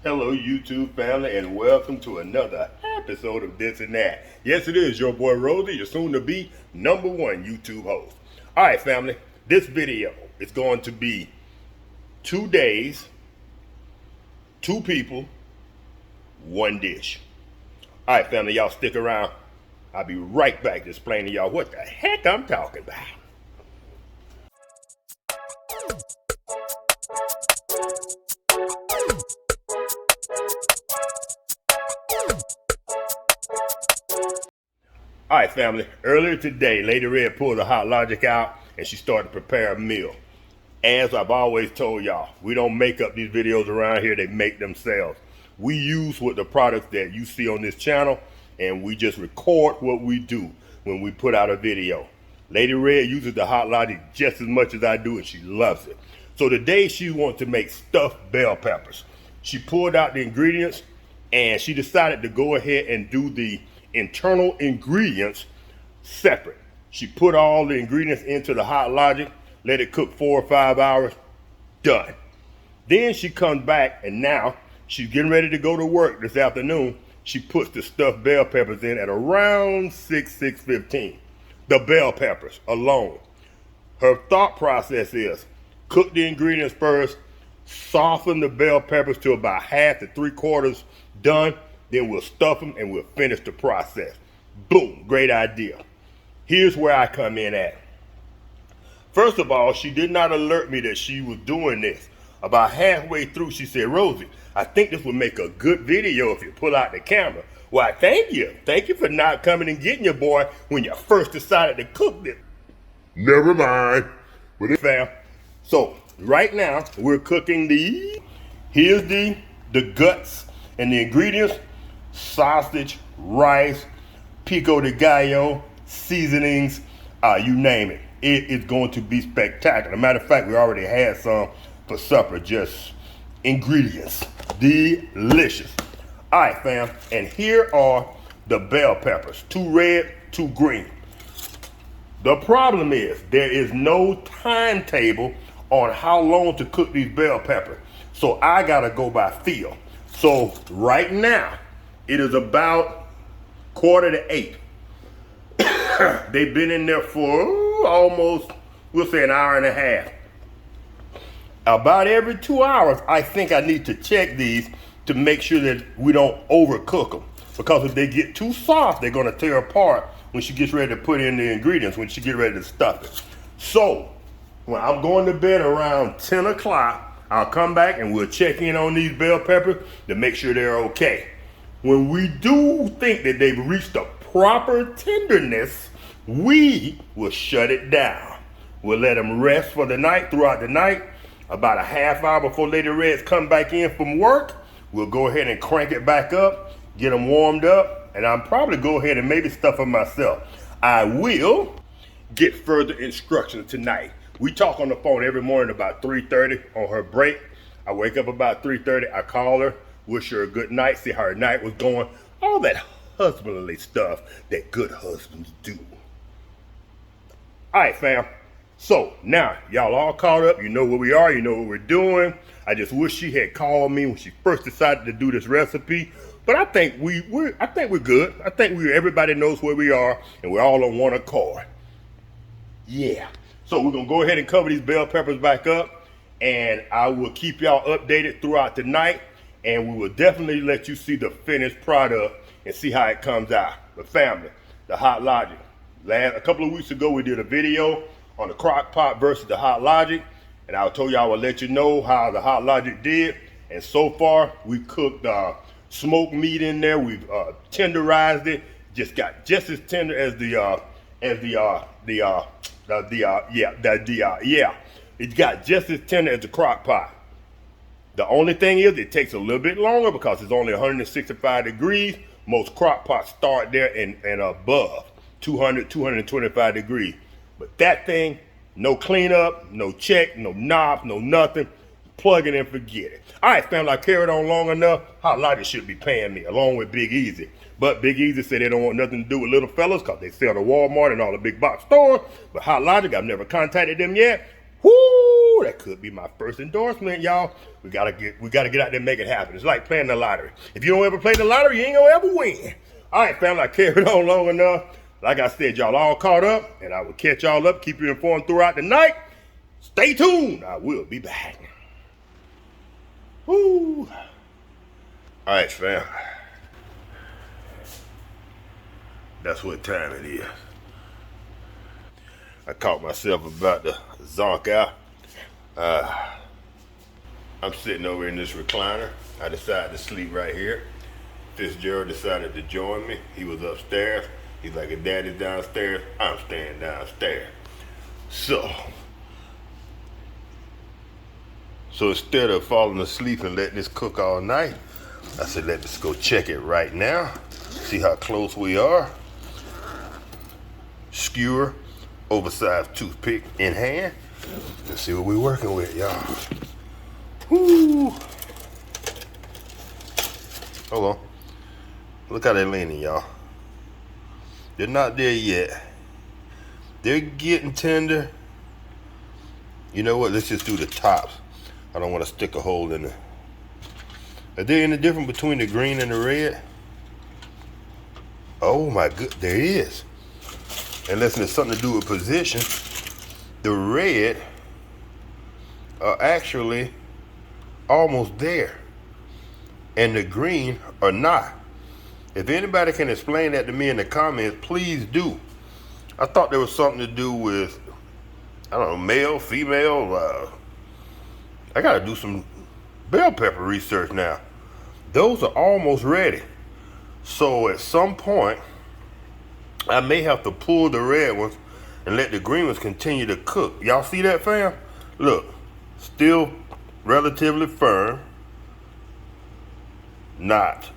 Hello YouTube family, and welcome to another episode of This and That. Yes, it is your boy Rosie, your soon to be #1 YouTube host. Alright family, this video is going to be 2 days, 2 people, 1 dish. Alright family, y'all stick around. I'll be right back to explain to y'all what the heck I'm talking about. Alright family, earlier today, Lady Red pulled the Hot Logic out and she started to prepare a meal. As I've always told y'all, we don't make up these videos around here, they make themselves. We use what the products that you see on this channel, and we just record what we do when we put out a video. Lady Red uses the Hot Logic just as much as I do, and she loves it. So today she wants to make stuffed bell peppers. She pulled out the ingredients and she decided to go ahead and do the internal ingredients separate. She put all the ingredients into the Hot Logic, let it cook 4 or 5 hours, done. Then she comes back and now she's getting ready to go to work this afternoon. She puts the stuffed bell peppers in at around 6:15. The bell peppers alone. Her thought process is cook the ingredients first, soften the bell peppers to about half to 3/4 done, then we'll stuff them and we'll finish the process. Boom, great idea. Here's where I come in at. First of all, she did not alert me that she was doing this. About halfway through, she said, Rosie, I think this would make a good video if you pull out the camera. Why, thank you. Thank you for not coming and getting your boy when you first decided to cook this. Never mind. But it's fam. So, right now, we're cooking here's the guts and the ingredients: sausage, rice, pico de gallo, seasonings, you name it. It is going to be spectacular. Matter of fact, we already had some for supper, just ingredients. Delicious. All right, fam, and here are the bell peppers. 2 red, 2 green. The problem is there is no timetable on how long to cook these bell peppers. So I gotta go by feel. So right now, it is about 7:45. They've been in there for almost, we'll say, an hour and a half. About every 2 hours, I think I need to check these to make sure that we don't overcook them. Because if they get too soft, they're gonna tear apart when she gets ready to put in the ingredients, when she gets ready to stuff it. So, when I'm going to bed around 10 o'clock, I'll come back and we'll check in on these bell peppers to make sure they're okay. When we do think that they've reached a proper tenderness, we will shut it down. We'll let them rest for the night, throughout the night. About a half hour before Lady Reds come back in from work, we'll go ahead and crank it back up, get them warmed up, and I'll probably go ahead and maybe stuff them myself. I will get further instructions tonight. We talk on the phone every morning about 3:30 on her break. I wake up about 3:30, I call her, wish her a good night, see how her night was going, all that husbandly stuff that good husbands do. All right, fam. So now y'all all caught up. You know where we are. You know what we're doing. I just wish she had called me when she first decided to do this recipe. But I think we're good. I think everybody knows where we are, and we're all on one accord. Yeah. So we're gonna go ahead and cover these bell peppers back up, and I will keep y'all updated throughout the night, and we will definitely let you see the finished product and see how it comes out. But family, the Hot Logic. A couple of weeks ago, we did a video on the crock pot versus the Hot Logic, and I told y'all I would let you know how the Hot Logic did. And so far, we cooked smoked meat in there. We've tenderized it. Just got just as tender as it got just as tender as the crock pot. The only thing is it takes a little bit longer because it's only 165 degrees. Most crock pots start there and above 200, 225 degrees. But that thing, no cleanup, no check, no knobs, no nothing. Plug it and forget it. All right, family, I carried on long enough. Hot Logic should be paying me, along with Big Easy. But Big Easy said they don't want nothing to do with little fellas because they sell to Walmart and all the big box stores. But Hot Logic, I've never contacted them yet. Whoo, that could be my first endorsement, y'all. We gotta get out there and make it happen. It's like playing the lottery. If you don't ever play the lottery, you ain't gonna ever win. All right, family, I carried on long enough. Like I said, y'all all caught up, and I will catch y'all up, keep you informed throughout the night. Stay tuned. I will be back. Woo. All right, fam. That's what time it is. I caught myself about to zonk out. I'm sitting over in this recliner. I decided to sleep right here. Fitzgerald decided to join me. He was upstairs. He's like, if daddy's downstairs, I'm staying downstairs. So instead of falling asleep and letting this cook all night, I said, let's go check it right now. See how close we are. Skewer, oversized toothpick in hand. Let's see what we're working with, y'all. Woo. Hold on. Look how they're leaning, y'all. They're not there yet. They're getting tender. You know what? Let's just do the tops. I don't want to stick a hole in it. Are there any difference between the green and the red? Oh my good, there is. Unless there's something to do with position. The red are actually almost there. And the green are not. If anybody can explain that to me in the comments, please do. I thought there was something to do with, I don't know, male, female. I gotta do some bell pepper research now. Those are almost ready. So at some point, I may have to pull the red ones and let the green ones continue to cook. Y'all see that, fam? Look, still relatively firm. Not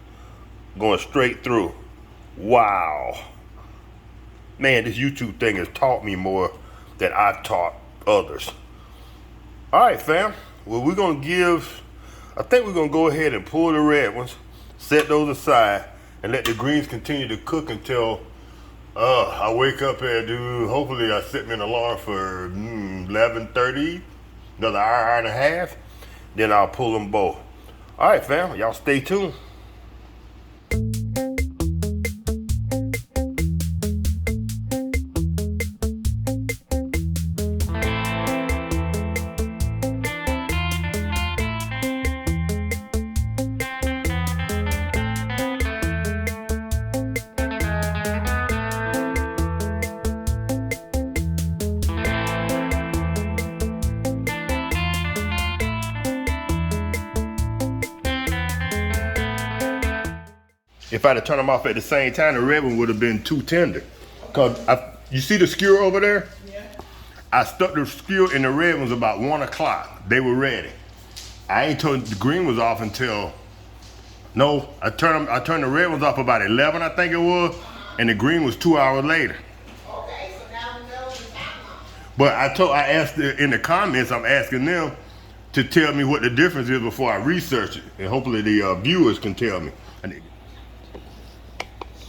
going straight through. Wow. Man, this YouTube thing has taught me more than I've taught others. All right, fam. Well, I think we're going to go ahead and pull the red ones, set those aside, and let the greens continue to cook until I wake up and hopefully I set me an alarm for 11:30, another hour and a half. Then I'll pull them both. All right, fam. Y'all stay tuned. If I'd have turned them off at the same time, the red one would have been too tender. Cause you see the skewer over there? Yeah. I stuck the skewer in the red ones about 1 o'clock. They were ready. I ain't turned the green ones off until, no, I turned the red ones off about 11, I think it was, and the green was 2 hours later. Okay, so now we know the timeline. But I asked in the comments, I'm asking them to tell me what the difference is before I research it, and hopefully the viewers can tell me.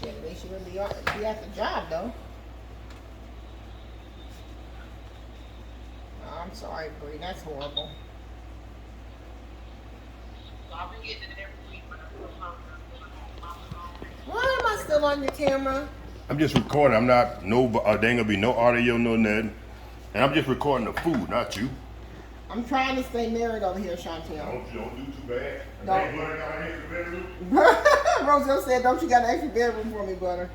Shit, they should be at the job though. Oh, I'm sorry, Bree. That's horrible. Why am I still on your camera? I'm just recording. I'm not, there ain't gonna be no audio, no nothing. And I'm just recording the food, not you. I'm trying to stay married over here, Chantel. Don't do too bad. Don't. Butter got an extra bedroom? Roselle said, don't you got an extra bedroom for me, Butter?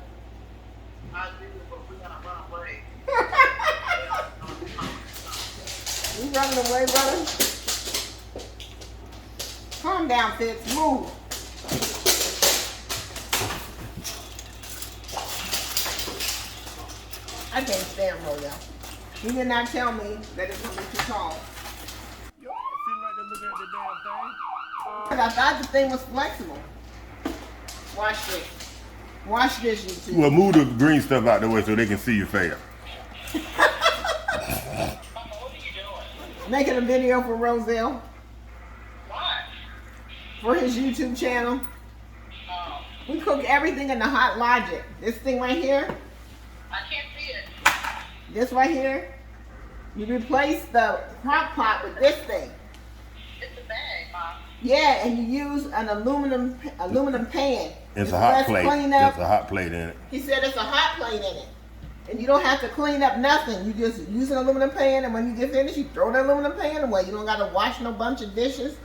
I do, but we gotta run away. You running away, brother? Calm down, Fitz. Move. I can't stand Roselle. You did not tell me that it's gonna be too tall. Yo, sitting right there looking at the damn thing. Cause I thought the thing was flexible. Watch this. Watch this, YouTube. Well, move the green stuff out the way so they can see your face. Making a video for Roselle. What? For his YouTube channel. Oh, We cook everything in the Hot Logic. This thing right here. I can't see it. This right here. You replace the crock pot with this thing. It's a bag, Mom. Yeah, and you use an aluminum pan. It's a hot less plate. cleanup. There's a hot plate in it. He said it's a hot plate in it. And you don't have to clean up nothing. You just use an aluminum pan, and when you get finished, you throw the aluminum pan away. You don't got to wash no bunch of dishes.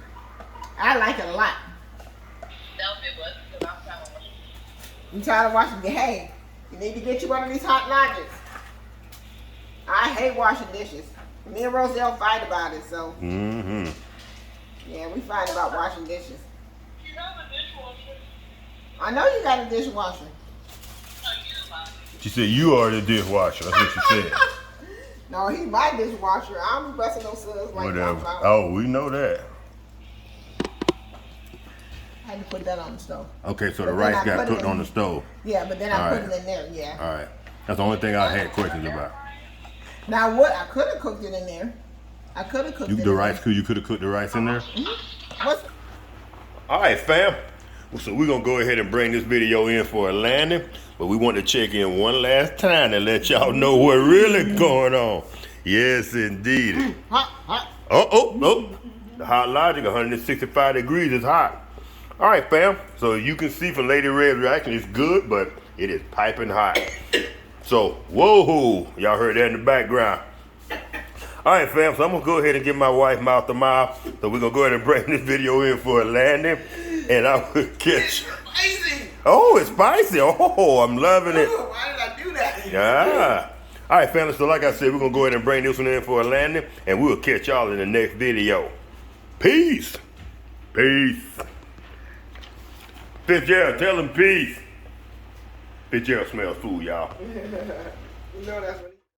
I like it a lot. Tell me what, because I'm trying to wash. You tired of washing? Hey, you need to get you one of these hot logics. I hate washing dishes. Me and Roselle fight about it, so Mm-hmm. yeah, we fight about washing dishes. You have a dishwasher? I know you got a dishwasher. No, you, Mom. She said you are the dishwasher. That's what she said. No, he's my dishwasher. I'm busting those suds like Whatever. that. Oh, we know that. I had to put that on the stove. Okay, so But the then rice I got put it put in- on the stove. Yeah, but then I All put right. it in there. Yeah. All right. That's the only thing I had questions about. Now what? I could have cooked it in there. I could have cooked You it. the in rice? You could have cooked the rice in there. There. What's All right, fam. So we're gonna go ahead and bring this video in for a landing, but we want to check in one last time to let y'all know what really going on. Yes, indeed. hot? Oh. The hot logic, 165 degrees is hot. All right, fam. So you can see from Lady Red's reaction, it's good, but it is piping hot. So, whoa, y'all heard that in the background. All right, fam, so I'm gonna go ahead and give my wife mouth to mouth. So we're gonna go ahead and bring this video in for a landing, and I will catch. Spicy. Oh, it's spicy. Oh, I'm loving it. Ooh, why did I do that? Yeah. All right, family. So like I said, we're gonna go ahead and bring this one in for a landing, and we'll catch y'all in the next video. Peace. Peace. Fitzgerald, tell him peace. Fitzgerald smells food, y'all. You know that's what